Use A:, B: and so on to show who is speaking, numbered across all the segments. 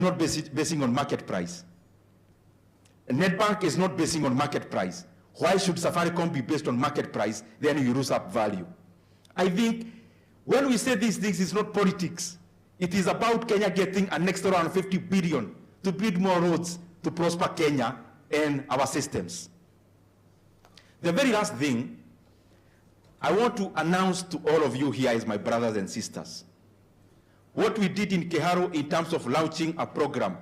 A: not basing on market price. Netbank is not basing on market price. Why should Safaricom be based on market price? Then you lose up value. I think when we say these things, it's not politics. It is about Kenya getting an extra 150 billion to build more roads to prosper Kenya and our systems. The very last thing I want to announce to all of you here is my brothers and sisters. What we did in Keharo in terms of launching a program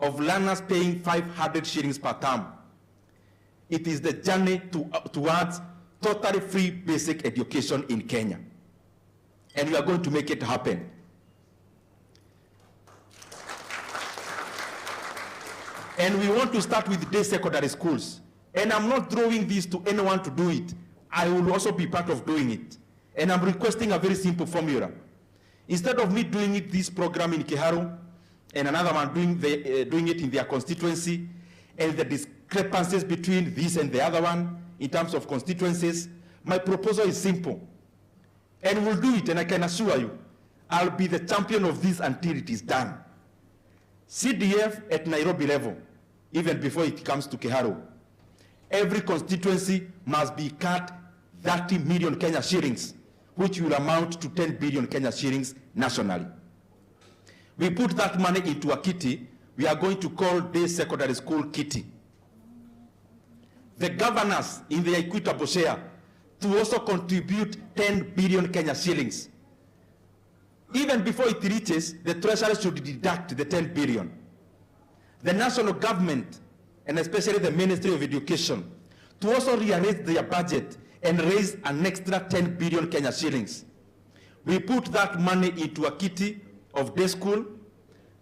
A: of learners paying 500 shillings per term. It is the journey towards totally free basic education in Kenya. And we are going to make it happen. And we want to start with day secondary schools. And I'm not throwing this to anyone to do it. I will also be part of doing it. And I'm requesting a very simple formula. Instead of me doing this program in Keharo, and another one doing it in their constituency, and the discrepancies between this and the other one in terms of constituencies, my proposal is simple. And we'll do it, and I can assure you, I'll be the champion of this until it is done. CDF at Nairobi level, even before it comes to Keharo, every constituency must be cut 30 million Kenya shillings, which will amount to 10 billion Kenya shillings nationally. We put that money into a kitty we are going to call day secondary school kitty. The governors in the equitable share to also contribute 10 billion Kenya shillings. Even before it reaches, the treasury should deduct the 10 billion. The national government, and especially the Ministry of Education, to also rearrange their budget and raise an extra 10 billion Kenya shillings. We put that money into a kitty of day school.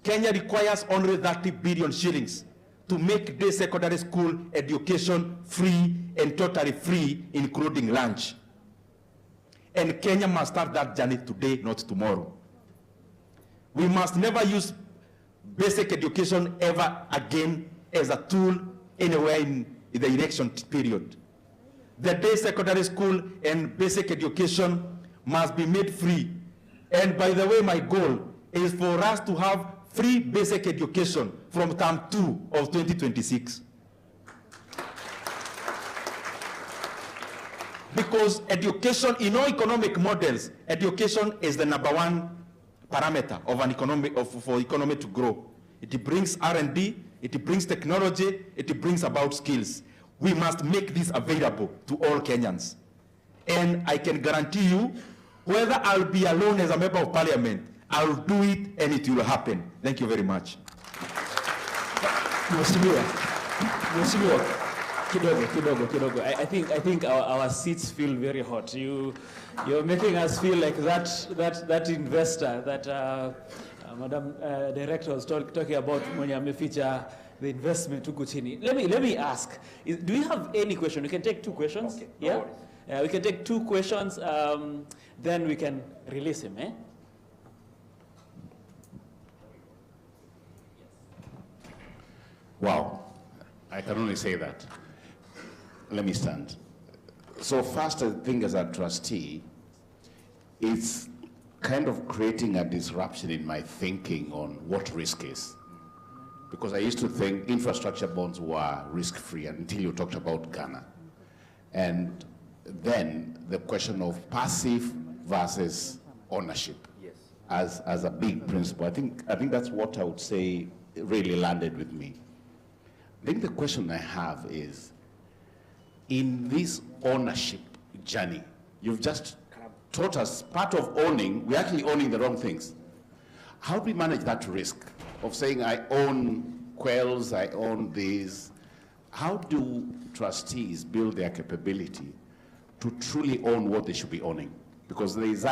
A: Kenya requires only 30 billion shillings to make day secondary school education free and totally free, including lunch. And Kenya must start that journey today, not tomorrow. We must never use basic education ever again as a tool anywhere in the election period. The day secondary school and basic education must be made free. And by the way, my goal is for us to have free basic education from term 2 of 2026. Because education, in all economic models, education is the #1 parameter of an economy, for economy to grow. It brings R&D, it brings technology, it brings about skills. We must make this available to all Kenyans. And I can guarantee you, whether I'll be alone as a member of parliament, I'll do it and it will happen. Thank you very much.
B: Mheshimiwa, kidogo. I think our seats feel very hot. You're making us feel like that investor that Madam Director was talking about when you feature the investment to Guchini. Let me ask, do you have any question? We can take 2 questions. Okay, yeah? We can take 2 questions, then we can release him.
C: Wow, I can only say that. Let me stand. So first, I think as a trustee, it's kind of creating a disruption in my thinking on what risk is. Because I used to think infrastructure bonds were risk-free until you talked about Ghana. And then the question of passive versus ownership, yes, as a big principle. I think that's what I would say really landed with me. I think the question I have is, in this ownership journey, you've just taught us part of owning, we're actually owning the wrong things. How do we manage that risk of saying I own quells, I own these? How do trustees build their capability to truly own what they should be owning? Because there is that